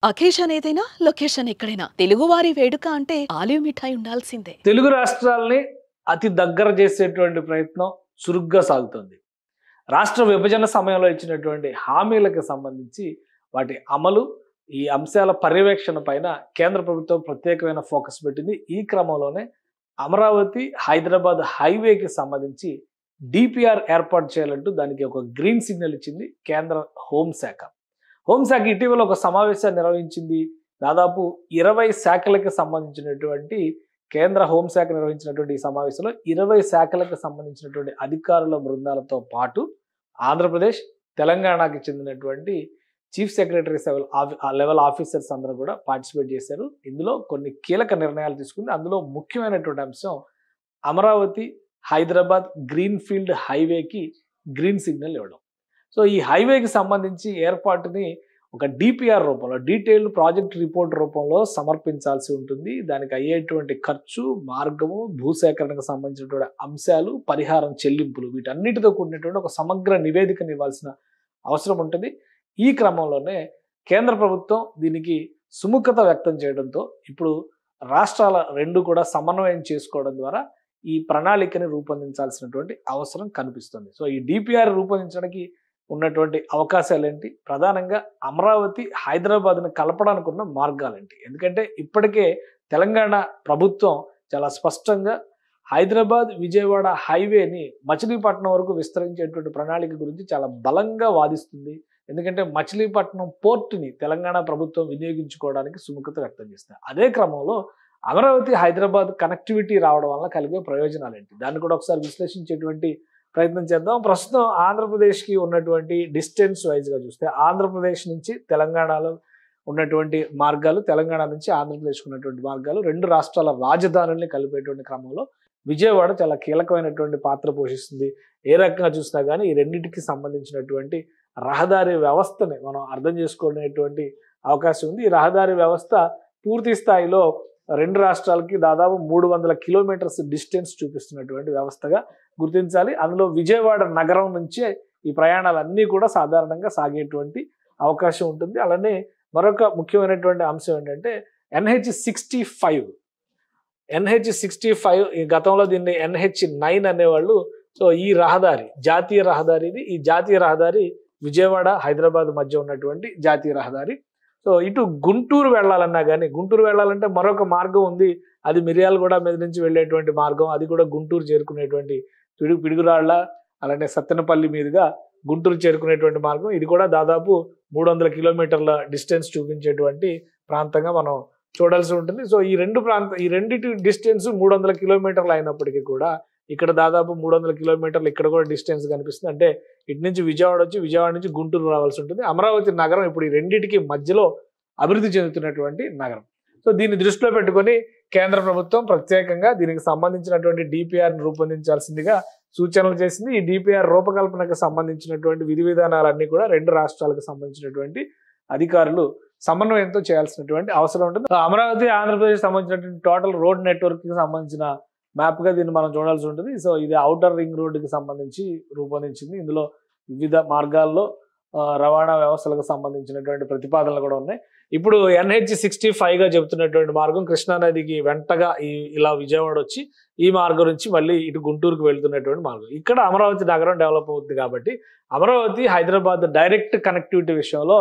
Occasion ఏదైనా location ఎక్కడైనా తెలుగువారి వేడుక అంటే ఆలివ్ మిఠాయి ఉండాల్సిందే. తెలుగు రాష్ట్రాల్ని అతి దగ్గర చేసేటువంటి ప్రయత్నం చురుగ్గా సాగుతుంది. రాష్ట్ర విభజన సమయంలో ఇచ్చినటువంటి హామీలకు సంబంధించి వాటి అమలు, ఈ అంశాల పర్యవేక్షణ పైన కేంద్ర ప్రభుత్వం ప్రత్యేకమైన ఫోకస్ పెట్టింది. ఈ క్రమంలోనే అమరావతి హైదరాబాద్ హైవేకి సంబంధించి డిపిఆర్ ఏర్పాటు చేయాలంటూ దానికి ఒక గ్రీన్ సిగ్నల్ ఇచ్చింది కేంద్ర హోంశాఖ. హోంశాఖ ఇటీవల ఒక సమావేశాన్ని నిర్వహించింది. దాదాపు 20 శాఖలకు సంబంధించినటువంటి కేంద్ర హోంశాఖ నిర్వహించినటువంటి ఈ సమావేశంలో 20 శాఖలకు సంబంధించినటువంటి అధికారుల బృందాలతో పాటు ఆంధ్రప్రదేశ్, తెలంగాణకి చెందినటువంటి చీఫ్ సెక్రటరీ లెవెల్ ఆఫీసర్స్ అందరూ కూడా పార్టిసిపేట్ చేశారు. ఇందులో కొన్ని కీలక నిర్ణయాలు తీసుకుంది. అందులో ముఖ్యమైనటువంటి అంశం అమరావతి హైదరాబాద్ గ్రీన్ ఫీల్డ్ హైవేకి గ్రీన్ సిగ్నల్ ఇవ్వడం. సో ఈ హైవేకి సంబంధించి ఏర్పాటుని ఒక డిపిఆర్ రూపంలో, డీటెయిల్డ్ ప్రాజెక్ట్ రిపోర్ట్ రూపంలో సమర్పించాల్సి ఉంటుంది. దానికి అయ్యేటువంటి ఖర్చు, మార్గము, భూసేకరణకు సంబంధించినటువంటి అంశాలు, పరిహారం చెల్లింపులు, వీటన్నిటితో కూడినటువంటి ఒక సమగ్ర నివేదికను ఇవ్వాల్సిన అవసరం ఉంటుంది. ఈ క్రమంలోనే కేంద్ర ప్రభుత్వం దీనికి సుముఖత వ్యక్తం చేయడంతో ఇప్పుడు రాష్ట్రాల రెండు కూడా సమన్వయం చేసుకోవడం ద్వారా ఈ ప్రణాళికని రూపొందించాల్సినటువంటి అవసరం కనిపిస్తుంది. సో ఈ డిపిఆర్ రూపొందించడానికి ఉన్నటువంటి అవకాశాలు ఏంటి, ప్రధానంగా అమరావతి హైదరాబాద్ని కలపడానికి ఉన్న మార్గాలేంటి? ఎందుకంటే ఇప్పటికే తెలంగాణ ప్రభుత్వం చాలా స్పష్టంగా హైదరాబాద్ విజయవాడ హైవేని మచిలీపట్నం వరకు విస్తరించేటువంటి ప్రణాళిక గురించి చాలా బలంగా వాదిస్తుంది. ఎందుకంటే మచిలీపట్నం పోర్టుని తెలంగాణ ప్రభుత్వం వినియోగించుకోవడానికి సుముఖత వ్యక్తం చేస్తారు. అదే క్రమంలో అమరావతి హైదరాబాద్ కనెక్టివిటీ రావడం వల్ల కలిగే ప్రయోజనాలు ఏంటి, దాన్ని కూడా ఒకసారి విశ్లేషించేటువంటి ప్రయత్నం చేద్దాం. ప్రస్తుతం ఆంధ్రప్రదేశ్కి ఉన్నటువంటి డిస్టెన్స్ వైజ్గా చూస్తే ఆంధ్రప్రదేశ్ నుంచి తెలంగాణలో ఉన్నటువంటి మార్గాలు, తెలంగాణ నుంచి ఆంధ్రప్రదేశ్కి ఉన్నటువంటి మార్గాలు, రెండు రాష్ట్రాల రాజధానుల్ని కలిపేటువంటి క్రమంలో విజయవాడ చాలా కీలకమైనటువంటి పాత్ర పోషిస్తుంది. ఏ రకంగా చూసినా కానీ ఈ రెండింటికి సంబంధించినటువంటి రహదారి వ్యవస్థని మనం అర్థం చేసుకునేటువంటి అవకాశం ఉంది. ఈ రహదారి వ్యవస్థ పూర్తి స్థాయిలో రెండు రాష్ట్రాలకి దాదాపు 300 కిలోమీటర్స్ డిస్టెన్స్ చూపిస్తున్నటువంటి వ్యవస్థగా గుర్తించాలి. అందులో విజయవాడ నగరం నుంచే ఈ ప్రయాణాలన్నీ కూడా సాధారణంగా సాగేటువంటి అవకాశం ఉంటుంది. అలానే మరొక ముఖ్యమైనటువంటి అంశం ఏంటంటే NH65. NH65 ఈ గతంలో దీన్ని NH9 అనేవాళ్ళు. సో ఈ రహదారి జాతీయ రహదారి ఇది. ఈ జాతీయ రహదారి విజయవాడ హైదరాబాద్ మధ్య ఉన్నటువంటి జాతీయ రహదారి. సో ఇటు గుంటూరు వెళ్ళాలన్నా కానీ, గుంటూరు వెళ్ళాలంటే మరొక మార్గం ఉంది, అది మిర్యాలగూడ మీద నుంచి వెళ్ళేటువంటి మార్గం. అది కూడా గుంటూరు చేరుకునేటువంటి పిడుగురాళ్ళ అలానే సత్తెనపల్లి మీదుగా గుంటూరు చేరుకునేటువంటి మార్గం. ఇది కూడా దాదాపు 300 కిలోమీటర్ల డిస్టెన్స్ చూపించేటువంటి ప్రాంతంగా మనం చూడాల్సి ఉంటుంది. సో ఈ రెండింటి డిస్టెన్స్ 300 కిలోమీటర్లు అయినప్పటికీ కూడా ఇక్కడ దాదాపు 300 కిలోమీటర్లు ఇక్కడ కూడా డిస్టెన్స్ కనిపిస్తుంది. అంటే ఇటు నుంచి విజయవాడ వచ్చి విజయవాడ నుంచి గుంటూరు రావాల్సి ఉంటుంది. అమరావతి నగరం ఇప్పుడు ఈ రెండింటికి మధ్యలో అభివృద్ధి చెందుతున్నటువంటి నగరం. సో దీన్ని దృష్టిలో పెట్టుకొని కేంద్ర ప్రభుత్వం ప్రత్యేకంగా దీనికి సంబంధించినటువంటి డిపిఆర్ని రూపొందించాల్సిందిగా సూచనలు చేసింది. ఈ డిపిఆర్ రూపకల్పనకు సంబంధించినటువంటి విధి విధానాలన్నీ కూడా రెండు రాష్ట్రాలకు సంబంధించినటువంటి అధికారులు సమన్వయంతో చేయాల్సినటువంటి అవసరం ఉంటుంది. అమరావతి ఆంధ్రప్రదేశ్ సంబంధించినటువంటి టోటల్ రోడ్ నెట్వర్క్కి సంబంధించిన మ్యాప్గా దీన్ని మనం చూడాల్సి ఉంటుంది. సో ఇది ఔటర్ రింగ్ రోడ్డుకి సంబంధించి రూపొందించింది. ఇందులో వివిధ మార్గాల్లో రవాణా వ్యవస్థలకు సంబంధించినటువంటి ప్రతిపాదనలు కూడా ఉన్నాయి. ఇప్పుడు NH65గా చెబుతున్నటువంటి మార్గం కృష్ణానదికి వెంటగా ఇలా విజయవాడ వచ్చి ఈ మార్గం నుంచి మళ్ళీ ఇటు గుంటూరుకు వెళ్తున్నటువంటి మార్గం. ఇక్కడ అమరావతి నగరం డెవలప్ అవుతుంది కాబట్టి అమరావతి హైదరాబాద్ డైరెక్ట్ కనెక్టివిటీ విషయంలో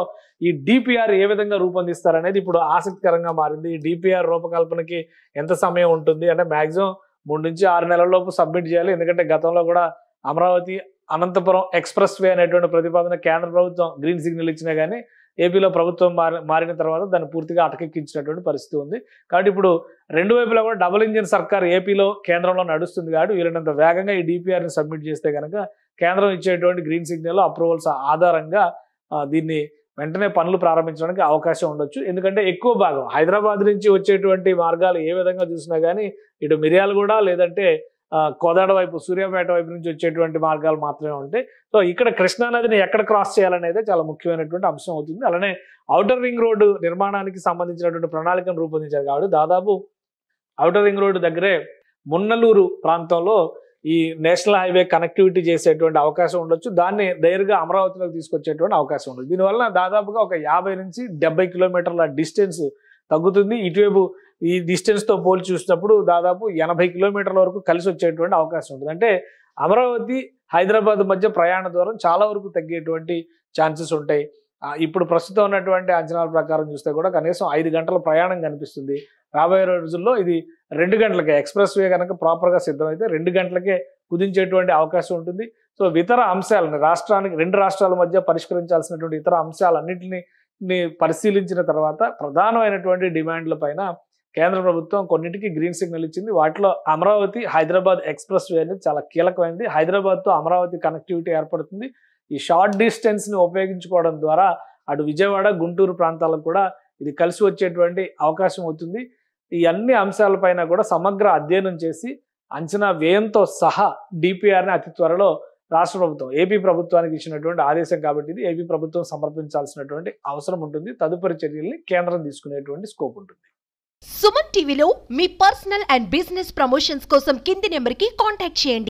ఈ డిపిఆర్ ఏ విధంగా రూపొందిస్తారనేది ఇప్పుడు ఆసక్తికరంగా మారింది. ఈ డిపిఆర్ రూపకల్పనకి ఎంత సమయం ఉంటుంది అంటే మ్యాక్సిమం 3 నుంచి 6 నెలల లోపు సబ్మిట్ చేయాలి. ఎందుకంటే గతంలో కూడా అమరావతి అనంతపురం ఎక్స్ప్రెస్ వే అనేటువంటి ప్రతిపాదన కేంద్ర ప్రభుత్వం గ్రీన్ సిగ్నల్ ఇచ్చినా కానీ ఏపీలో ప్రభుత్వం మారిన తర్వాత దాన్ని పూర్తిగా అటకెక్కించినటువంటి పరిస్థితి ఉంది. కాబట్టి ఇప్పుడు రెండు వైపులా కూడా డబుల్ ఇంజిన్ సర్కార్ ఏపీలో కేంద్రంలో నడుస్తుంది. కాబట్టి వీళ్ళనంత వేగంగా ఈ డిపిఆర్ని సబ్మిట్ చేస్తే కనుక కేంద్రం ఇచ్చేటువంటి గ్రీన్ సిగ్నల్ అప్రూవల్స్ ఆధారంగా దీన్ని వెంటనే పనులు ప్రారంభించడానికి అవకాశం ఉండొచ్చు. ఎందుకంటే ఎక్కువ భాగం హైదరాబాద్ నుంచి వచ్చేటువంటి మార్గాలు ఏ విధంగా చూసినా కానీ ఇటు మిర్యాలగూడ లేదంటే కోదాడ వైపు, సూర్యాపేట వైపు నుంచి వచ్చేటువంటి మార్గాలు మాత్రమే ఉంటాయి. సో ఇక్కడ కృష్ణానదిని ఎక్కడ క్రాస్ చేయాలనేది చాలా ముఖ్యమైనటువంటి అంశం అవుతుంది. అలానే ఔటర్ రింగ్ రోడ్డు నిర్మాణానికి సంబంధించినటువంటి ప్రణాళికను రూపొందించారు. కాబట్టి దాదాపు ఔటర్ రింగ్ రోడ్డు దగ్గరే మున్నలూరు ప్రాంతంలో ఈ నేషనల్ హైవే కనెక్టివిటీ చేసేటువంటి అవకాశం ఉండొచ్చు. దాన్ని డైరెక్ట్గా అమరావతిలోకి తీసుకొచ్చేటువంటి అవకాశం ఉండదు. దీనివల్ల దాదాపుగా ఒక 50 నుంచి 70 కిలోమీటర్ల డిస్టెన్స్ తగ్గుతుంది. ఇటువైపు ఈ డిస్టెన్స్తో పోల్చి చూసినప్పుడు దాదాపు 80 కిలోమీటర్ల వరకు కలిసి వచ్చేటువంటి అవకాశం ఉంటుంది. అంటే అమరావతి హైదరాబాద్ మధ్య ప్రయాణ దూరం చాలా వరకు తగ్గేటువంటి ఛాన్సెస్ ఉంటాయి. ఇప్పుడు ప్రస్తుతం ఉన్నటువంటి అంచనాల ప్రకారం చూస్తే కూడా కనీసం 5 గంటల ప్రయాణం కనిపిస్తుంది. రాబోయే రోజుల్లో ఇది 2 గంటలకే ఎక్స్ప్రెస్ వే కనుక ప్రాపర్గా సిద్ధమైతే 2 గంటలకే కుదించేటువంటి అవకాశం ఉంటుంది. సో ఇతర అంశాలను రెండు రాష్ట్రాల మధ్య పరిష్కరించాల్సినటువంటి ఇతర అంశాలన్నింటినీ పరిశీలించిన తర్వాత ప్రధానమైనటువంటి డిమాండ్ల పైన కేంద్ర ప్రభుత్వం కొన్నింటికి గ్రీన్ సిగ్నల్ ఇచ్చింది. వాటిలో అమరావతి హైదరాబాద్ ఎక్స్ప్రెస్ వే అనేది చాలా కీలకమైనది. హైదరాబాద్తో అమరావతి కనెక్టివిటీ ఏర్పడుతుంది. ఈ షార్ట్ డిస్టెన్స్ని ఉపయోగించుకోవడం ద్వారా అటు విజయవాడ గుంటూరు ప్రాంతాలకు కూడా ఇది కలిసి వచ్చేటువంటి అవకాశం అవుతుంది. ఈ అన్ని అంశాలపైన కూడా సమగ్ర అధ్యయనం చేసి అంచనా వ్యయంతో సహా డిపిఆర్ని అతి త్వరలో రాష్ట్ర ప్రభుత్వం ఏపీ ప్రభుత్వానికి ఇచ్చినటువంటి ఆదేశం కాబట్టి ఇది ఏపీ ప్రభుత్వం సమర్పించాల్సినటువంటి అవసరం ఉంటుంది. తదుపరి చర్యల్ని కేంద్రం తీసుకునేటువంటి స్కోప్ ఉంటుంది. సుమన్ టీవీలో మీ పర్సనల్ అండ్ బిజినెస్ ప్రమోషన్స్ కోసం కింది నెంబర్కి కాంటాక్ట్ చేయండి.